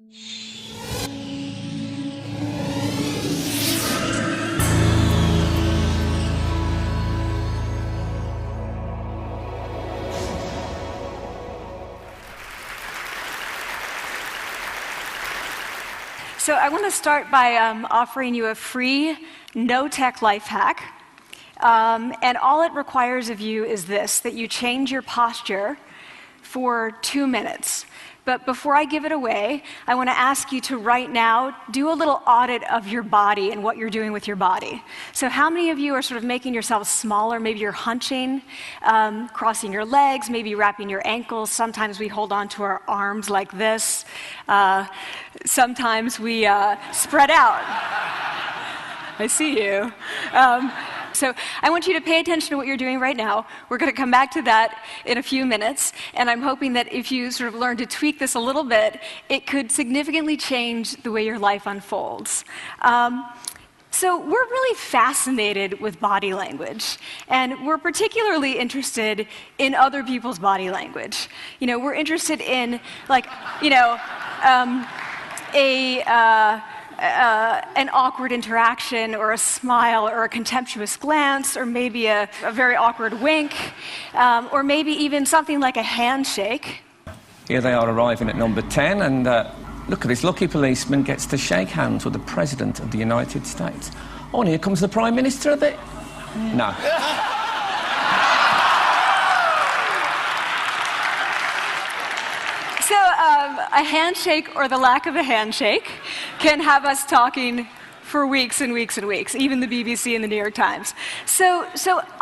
So I want to start by offering you a free, no-tech life hack. And all it requires of you is this, that you change your posture for 2 minutes. But before I give it away, I want to ask you to right now do a little audit of your body and what you're doing with your body. So how many of you are sort of making yourselves smaller? Maybe you're hunching, crossing your legs, maybe wrapping your ankles. Sometimes we hold on to our arms like this. Sometimes we spread out. I see you. So I want you to pay attention to what you're doing right now. We're going to come back to that in a few minutes, and I'm hoping that if you sort of learn to tweak this a little bit, it could significantly change the way your life unfolds. So we're really fascinated with body language, and we're particularly interested in other people's body language. You know, we're interested in, like, you know, an awkward interaction, or a smile, or a contemptuous glance, or maybe a very awkward wink, or maybe even something like a handshake. Here they are arriving at number 10, and look at this lucky policeman gets to shake hands with the President of the United States. Oh, and here comes the Prime Minister of it. No. So a handshake, or the lack of a handshake, can have us talking for weeks and weeks and weeks, even the BBC and the New York Times. So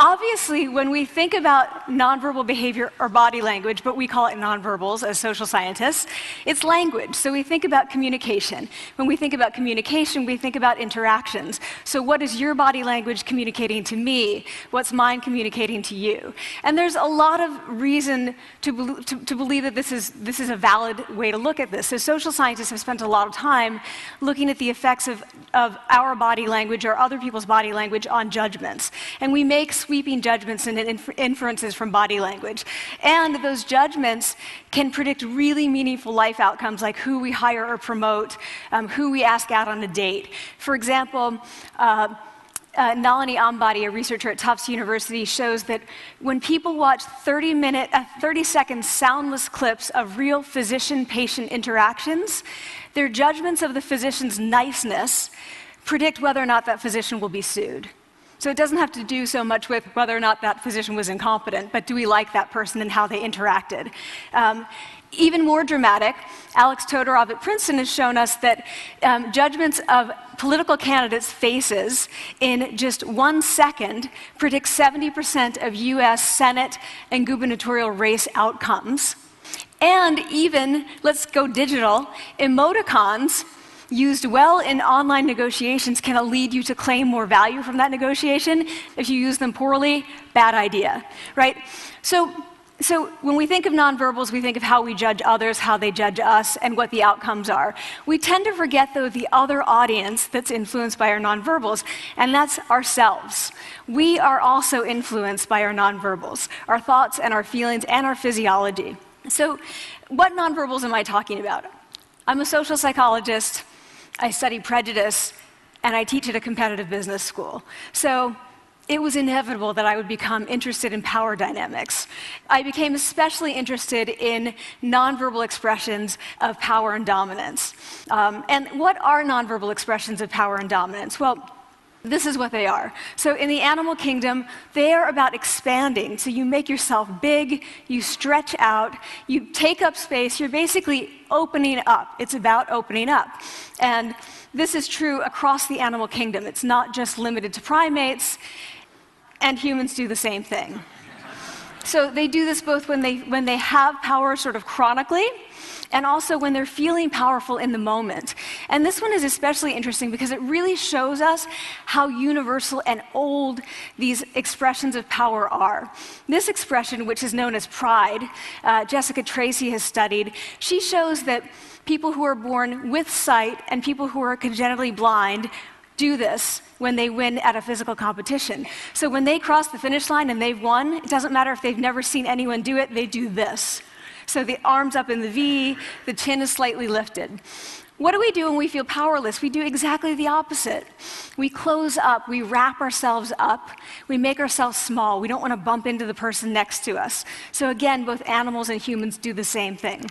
obviously, when we think about nonverbal behavior or body language, but we call it nonverbals as social scientists, it's language. So we think about communication. When we think about communication, we think about interactions. So what is your body language communicating to me? What's mine communicating to you? And there's a lot of reason to believe that this is a valid way to look at this. So social scientists have spent a lot of time looking at the effects of our body language or other people's body language on judgments. And we make sweeping judgments and inferences from body language. And those judgments can predict really meaningful life outcomes, like who we hire or promote, who we ask out on a date. For example, Nalini Ambady, a researcher at Tufts University, shows that when people watch 30-second soundless clips of real physician-patient interactions, their judgments of the physician's niceness predict whether or not that physician will be sued. So it doesn't have to do so much with whether or not that physician was incompetent, but do we like that person and how they interacted? Even more dramatic, Alex Todorov at Princeton has shown us that judgments of political candidates' faces in just 1 second predict 70% of US Senate and gubernatorial race outcomes. And even, let's go digital, emoticons used well in online negotiations can lead you to claim more value from that negotiation. If you use them poorly, bad idea, right? So when we think of nonverbals, we think of how we judge others, how they judge us, and what the outcomes are. We tend to forget, though, the other audience that's influenced by our nonverbals, and that's ourselves. We are also influenced by our nonverbals, our thoughts and our feelings and our physiology. So what nonverbals am I talking about? I'm a social psychologist, I study prejudice, and I teach at a competitive business school. So it was inevitable that I would become interested in power dynamics. I became especially interested in nonverbal expressions of power and dominance. And what are nonverbal expressions of power and dominance? Well, this is what they are. So in the animal kingdom, they are about expanding. So you make yourself big, you stretch out, you take up space, you're basically opening up. It's about opening up. And this is true across the animal kingdom. It's not just limited to primates, and humans do the same thing. So they do this both when they have power sort of chronically, and also when they're feeling powerful in the moment. And this one is especially interesting because it really shows us how universal and old these expressions of power are. This expression, which is known as pride, Jessica Tracy has studied, she shows that people who are born with sight and people who are congenitally blind do this when they win at a physical competition. So when they cross the finish line and they've won, it doesn't matter if they've never seen anyone do it, they do this. So the arms up in the V, the chin is slightly lifted. What do we do when we feel powerless? We do exactly the opposite. We close up, we wrap ourselves up, we make ourselves small. We don't want to bump into the person next to us. So again, both animals and humans do the same thing.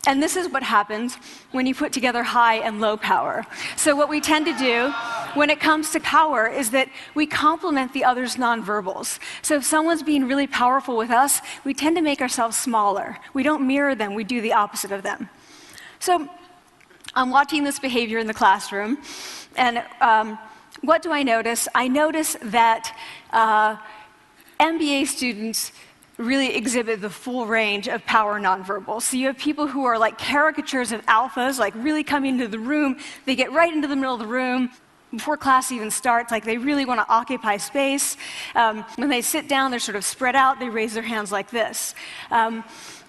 And this is what happens when you put together high and low power. So what we tend to do when it comes to power is that we complement the other's nonverbals. So if someone's being really powerful with us, we tend to make ourselves smaller. We don't mirror them, we do the opposite of them. So I'm watching this behavior in the classroom, and what do I notice? I notice that MBA students really exhibit the full range of power nonverbals. So you have people who are like caricatures of alphas, like really coming into the room, they get right into the middle of the room before class even starts, like they really want to occupy space. When they sit down, they're sort of spread out, they raise their hands like this.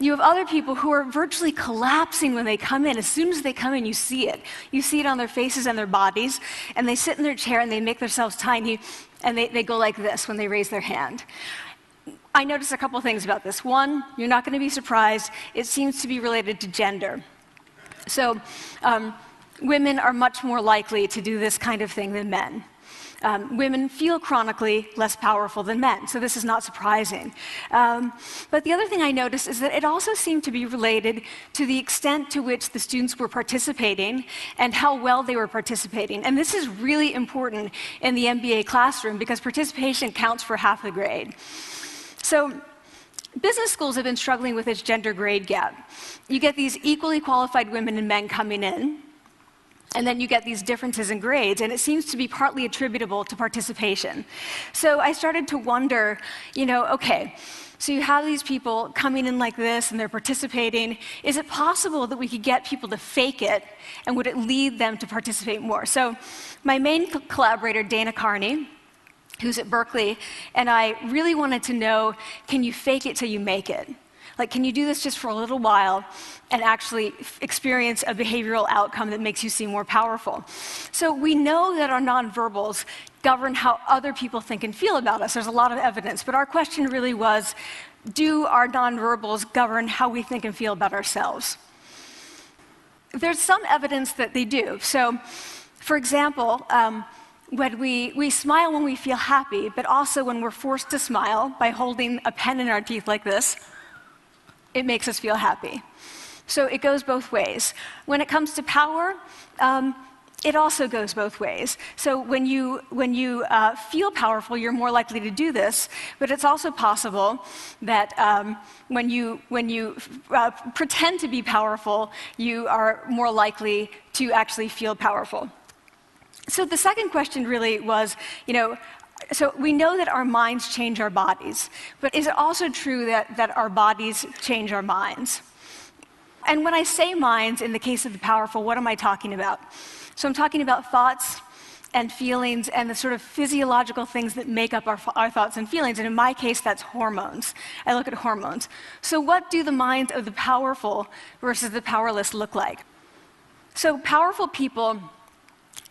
You have other people who are virtually collapsing when they come in. As soon as they come in, you see it. You see it on their faces and their bodies, and they sit in their chair and they make themselves tiny, and they go like this when they raise their hand. I noticed a couple things about this. One, you're not going to be surprised, it seems to be related to gender. So women are much more likely to do this kind of thing than men. Women feel chronically less powerful than men, so this is not surprising. But the other thing I noticed is that it also seemed to be related to the extent to which the students were participating and how well they were participating. And this is really important in the MBA classroom because participation counts for half the grade. So business schools have been struggling with its gender grade gap. You get these equally qualified women and men coming in, and then you get these differences in grades, and it seems to be partly attributable to participation. So I started to wonder, okay, so you have these people coming in like this, and they're participating. Is it possible that we could get people to fake it, and would it lead them to participate more? So my main collaborator, Dana Carney, who's at Berkeley, and I really wanted to know, can you fake it till you make it? Like, can you do this just for a little while and actually experience a behavioral outcome that makes you seem more powerful? So we know that our nonverbals govern how other people think and feel about us. There's a lot of evidence, but our question really was, do our nonverbals govern how we think and feel about ourselves? There's some evidence that they do. So, for example, when we smile when we feel happy, but also when we're forced to smile by holding a pen in our teeth like this, it makes us feel happy. So it goes both ways. When it comes to power, it also goes both ways. So when you feel powerful, you're more likely to do this, but it's also possible that when you pretend to be powerful, you are more likely to actually feel powerful. So the second question really was, so we know that our minds change our bodies, but is it also true that our bodies change our minds? And when I say minds, in the case of the powerful, what am I talking about? So I'm talking about thoughts and feelings and the sort of physiological things that make up our thoughts and feelings, and in my case, that's hormones. I look at hormones. So what do the minds of the powerful versus the powerless look like? So powerful people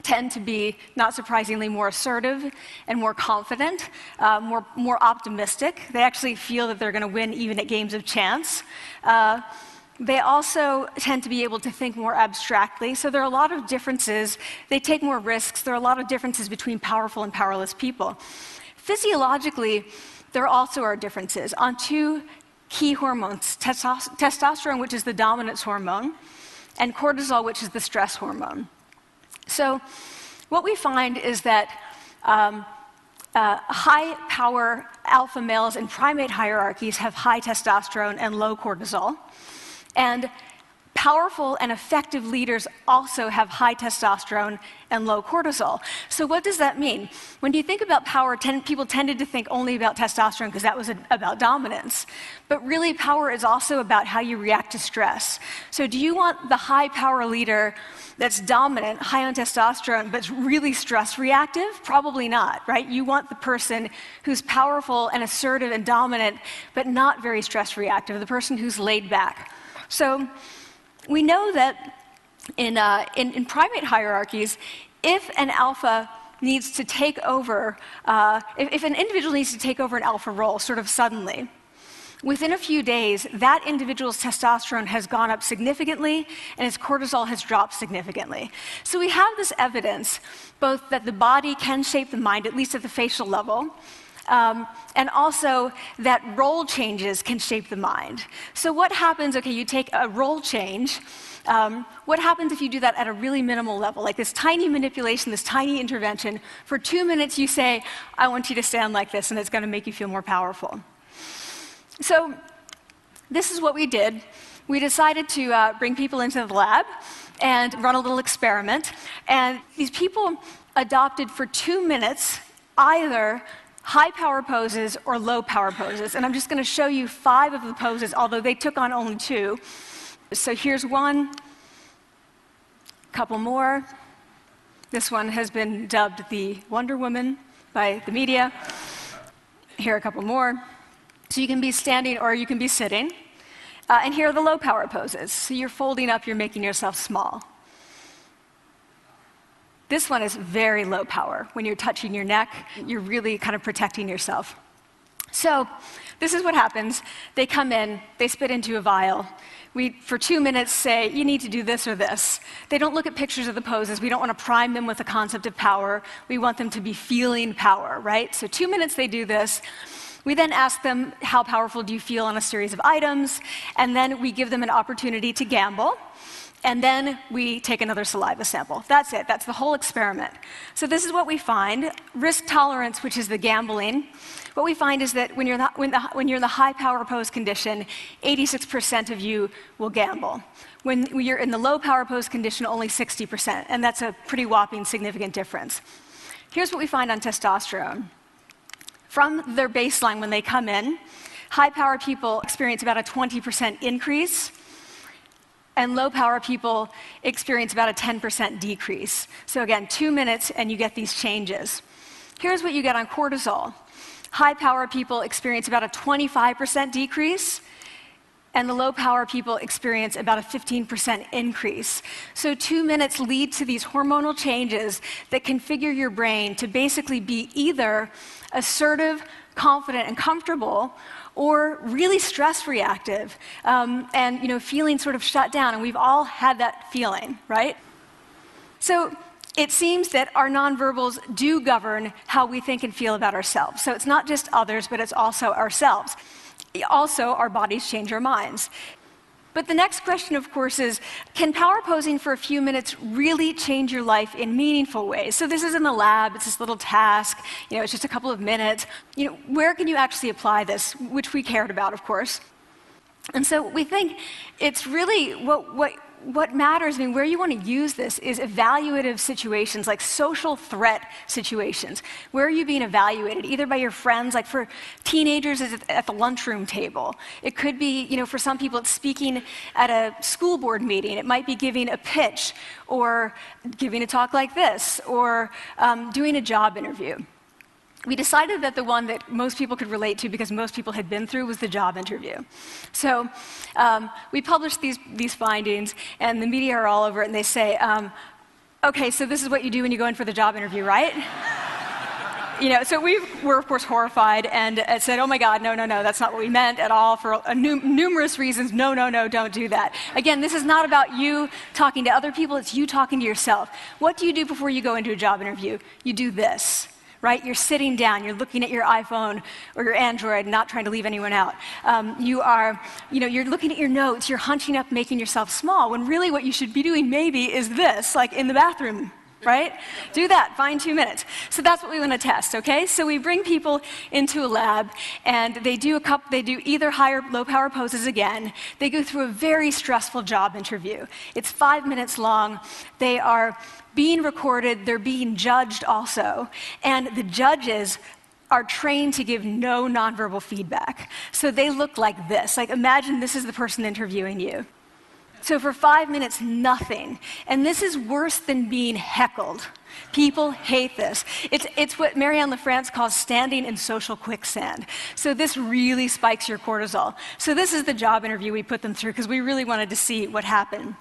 tend to be, not surprisingly, more assertive and more confident, more optimistic. They actually feel that they're going to win even at games of chance. They also tend to be able to think more abstractly. So there are a lot of differences. They take more risks. There are a lot of differences between powerful and powerless people. Physiologically, there also are differences on two key hormones, testosterone, which is the dominance hormone, and cortisol, which is the stress hormone. So what we find is that high-power alpha males in primate hierarchies have high testosterone and low cortisol, and powerful and effective leaders also have high testosterone and low cortisol. So what does that mean? When you think about power, people tended to think only about testosterone because that was about dominance. But really, power is also about how you react to stress. So do you want the high-power leader that's dominant, high on testosterone, but really stress reactive? Probably not, right? You want the person who's powerful and assertive and dominant, but not very stress reactive, the person who's laid back. So we know that in primate hierarchies, if an alpha needs to take over, if an individual needs to take over an alpha role sort of suddenly, within a few days, that individual's testosterone has gone up significantly and his cortisol has dropped significantly. So we have this evidence, both that the body can shape the mind, at least at the facial level, and also that role changes can shape the mind. So what happens, okay, you take a role change, what happens if you do that at a really minimal level, like this tiny manipulation, this tiny intervention? For 2 minutes you say, I want you to stand like this, and it's going to make you feel more powerful. So this is what we did. We decided to bring people into the lab and run a little experiment. And these people adopted for 2 minutes either high power poses or low power poses. And I'm just going to show you 5 of the poses, although they took on only 2. So here's one, a couple more. This one has been dubbed the Wonder Woman by the media. Here are a couple more. So you can be standing or you can be sitting. And here are the low power poses. So you're folding up, you're making yourself small. This one is very low power. When you're touching your neck, you're really kind of protecting yourself. So this is what happens. They come in, they spit into a vial. We, for 2 minutes, say, you need to do this or this. They don't look at pictures of the poses. We don't want to prime them with the concept of power. We want them to be feeling power, right? So 2 minutes they do this. We then ask them, how powerful do you feel on a series of items? And then we give them an opportunity to gamble. And then we take another saliva sample. That's it. That's the whole experiment. So this is what we find. Risk tolerance, which is the gambling. What we find is that when you're in the high power pose condition, 86% of you will gamble. When you're in the low power pose condition, only 60%. And that's a pretty whopping significant difference. Here's what we find on testosterone. From their baseline when they come in, high power people experience about a 20% increase, and low power people experience about a 10% decrease. So again, 2 minutes and you get these changes. Here's what you get on cortisol. High power people experience about a 25% decrease, and the low power people experience about a 15% increase. So 2 minutes lead to these hormonal changes that configure your brain to basically be either assertive, confident, and comfortable, or really stress reactive, and feeling sort of shut down. And we've all had that feeling, right? So it seems that our nonverbals do govern how we think and feel about ourselves. So it's not just others, but it's also ourselves. Also, our bodies change our minds. But the next question, of course, is, can power posing for a few minutes really change your life in meaningful ways? So this is in the lab, it's this little task, it's just a couple of minutes. Where can you actually apply this, which we cared about, of course. And so we think it's really what matters, where you want to use this is evaluative situations, like social threat situations. Where are you being evaluated? Either by your friends, like for teenagers, is it at the lunchroom table? It could be, for some people, it's speaking at a school board meeting. It might be giving a pitch, or giving a talk like this, or doing a job interview. We decided that the one that most people could relate to, because most people had been through, was the job interview. So we published these findings, and the media are all over it, and they say, okay, so this is what you do when you go in for the job interview, right? So we were, of course, horrified and said, oh my God, no, that's not what we meant at all, for numerous reasons. No, don't do that. Again, this is not about you talking to other people, it's you talking to yourself. What do you do before you go into a job interview? You do this. Right? You're sitting down, you're looking at your iPhone or your Android, not trying to leave anyone out. You're looking at your notes, you're hunching up, making yourself small, when really what you should be doing maybe is this, like in the bathroom, right? Do that, find 2 minutes. So that's what we want to test, okay? So we bring people into a lab, and they do either high or low power poses again. They go through a very stressful job interview. It's 5 minutes long. They are being recorded, they're being judged also, and the judges are trained to give no nonverbal feedback. So they look like this. Like, imagine this is the person interviewing you. So for 5 minutes, nothing. And this is worse than being heckled. People hate this. It's what Marianne LaFrance calls standing in social quicksand. So this really spikes your cortisol. So this is the job interview we put them through, because we really wanted to see what happened.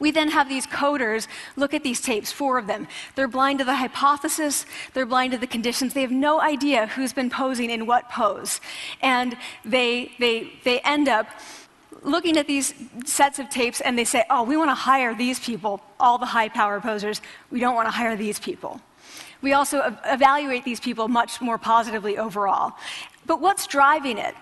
We then have these coders look at these tapes, 4 of them. They're blind to the hypothesis, they're blind to the conditions. They have no idea who's been posing in what pose. And they end up looking at these sets of tapes and they say, oh, we want to hire these people, all the high power posers. We don't want to hire these people. We also evaluate these people much more positively overall. But what's driving it?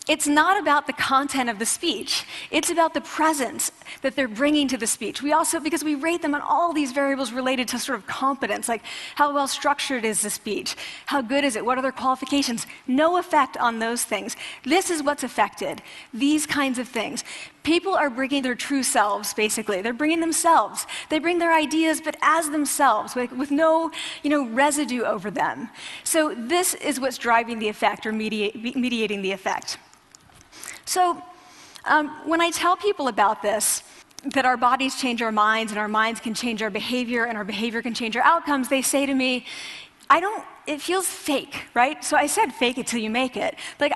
It's not about the content of the speech. It's about the presence that they're bringing to the speech. We also, because we rate them on all these variables related to sort of competence, like how well structured is the speech? How good is it? What are their qualifications? No effect on those things. This is what's affected, these kinds of things. People are bringing their true selves, basically. They're bringing themselves. They bring their ideas, but as themselves, with no residue over them. So this is what's driving the effect or mediating the effect. So when I tell people about this, that our bodies change our minds and our minds can change our behavior and our behavior can change our outcomes, they say to me, it feels fake, right? So I said fake it till you make it. Like,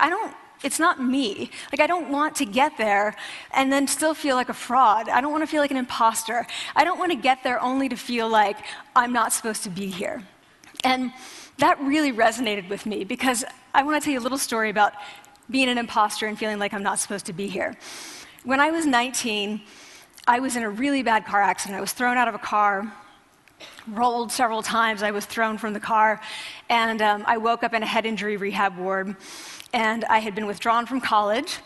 it's not me. Like, I don't want to get there and then still feel like a fraud. I don't want to feel like an imposter. I don't want to get there only to feel like I'm not supposed to be here. And that really resonated with me because I want to tell you a little story about being an imposter and feeling like I'm not supposed to be here. When I was 19, I was in a really bad car accident. I was thrown out of a car, rolled several times. I was thrown from the car, and I woke up in a head injury rehab ward. And I had been withdrawn from college,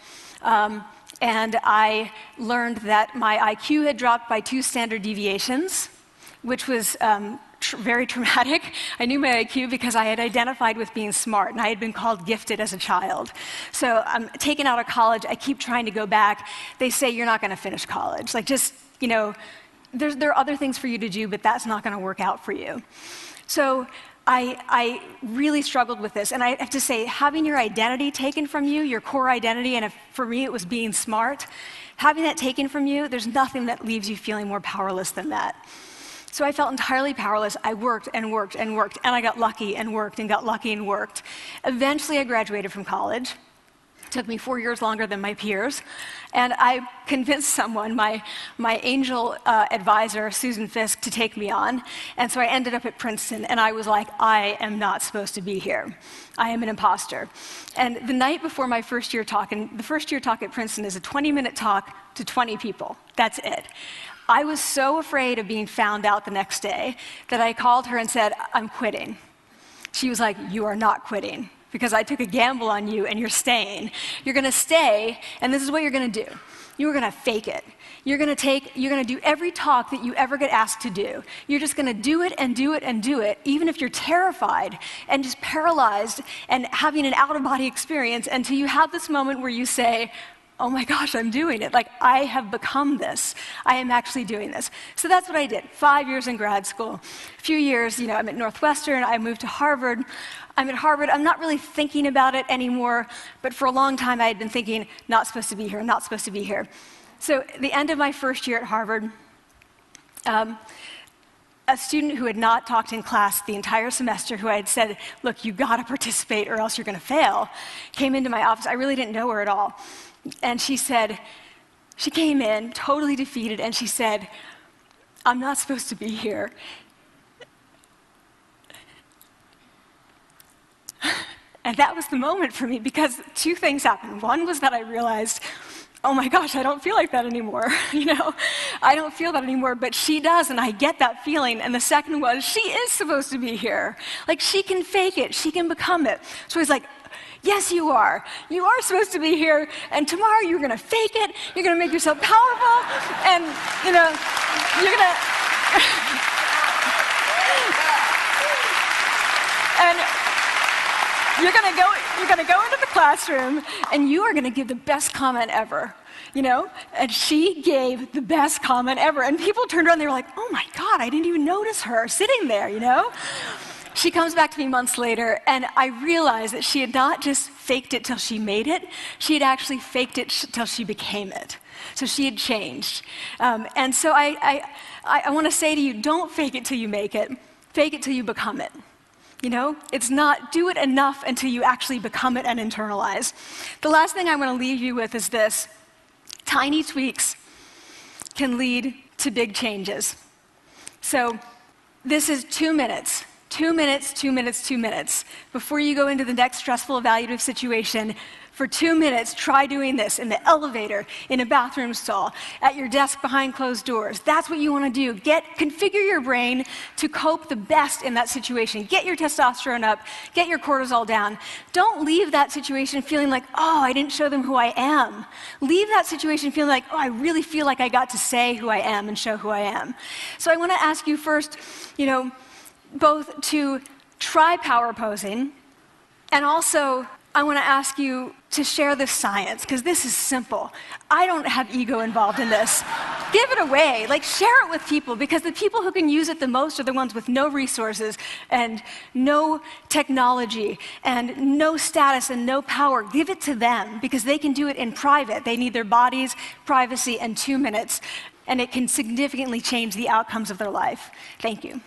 and I learned that my IQ had dropped by 2 standard deviations, which was very traumatic. I knew my IQ because I had identified with being smart, and I had been called gifted as a child. So I'm taken out of college. I keep trying to go back. They say, you're not going to finish college. Like, just, there are other things for you to do, but that's not going to work out for you. So I really struggled with this. And I have to say, having your identity taken from you, your core identity, and for me it was being smart, having that taken from you, there's nothing that leaves you feeling more powerless than that. So I felt entirely powerless. I worked and worked and worked, and I got lucky and worked and got lucky and worked. Eventually I graduated from college. It took me 4 years longer than my peers. And I convinced someone, my angel advisor, Susan Fisk, to take me on. And so I ended up at Princeton, and I was like, I am not supposed to be here. I am an imposter. And the night before my first year talk, and the first year talk at Princeton is a 20-minute talk to 20 people. That's it. I was so afraid of being found out the next day that I called her and said, I'm quitting. She was like, you are not quitting, because I took a gamble on you and you're staying. You're going to stay, and this is what you're going to do. You're going to fake it. You're going to do every talk that you ever get asked to do. You're just going to do it and do it and do it, even if you're terrified and just paralyzed and having an out-of-body experience, until you have this moment where you say, oh my gosh, I'm doing it. Like, I have become this. I am actually doing this. So that's what I did. 5 years in grad school. A few years, I'm at Northwestern. I moved to Harvard. I'm at Harvard. I'm not really thinking about it anymore, but for a long time I had been thinking, not supposed to be here, not supposed to be here. So at the end of my first year at Harvard, a student who had not talked in class the entire semester, who I had said, look, you got to participate or else you're going to fail, came into my office. I really didn't know her at all. And she came in totally defeated, and she said, I'm not supposed to be here. And that was the moment for me, because 2 things happened. One was that I realized, oh my gosh, I don't feel like that anymore. I don't feel that anymore, but she does, and I get that feeling. And the second was, she is supposed to be here. Like, she can fake it, she can become it. So I was like, yes, you are. You are supposed to be here, and tomorrow you're going to fake it, you're going to make yourself powerful, and, you're going to... and you're going to go into the classroom, and you are going to give the best comment ever, And she gave the best comment ever. And people turned around, they were like, oh my God, I didn't even notice her sitting there, She comes back to me months later, and I realized that she had not just faked it till she made it, she had actually faked it till she became it. So she had changed. And so I want to say to you, don't fake it till you make it. Fake it till you become it. It's not do it enough until you actually become it and internalize. The last thing I want to leave you with is this. Tiny tweaks can lead to big changes. So this is 2 minutes. 2 minutes, 2 minutes, 2 minutes. Before you go into the next stressful evaluative situation, for 2 minutes, try doing this in the elevator, in a bathroom stall, at your desk behind closed doors. That's what you want to do. Configure your brain to cope the best in that situation. Get your testosterone up, get your cortisol down. Don't leave that situation feeling like, oh, I didn't show them who I am. Leave that situation feeling like, oh, I really feel like I got to say who I am and show who I am. So I want to ask you first, both to try power posing, and also I want to ask you to share this science, because this is simple. I don't have ego involved in this. Give it away. Share it with people, because the people who can use it the most are the ones with no resources and no technology and no status and no power. Give it to them, because they can do it in private. They need their bodies, privacy, and 2 minutes, and it can significantly change the outcomes of their life. Thank you.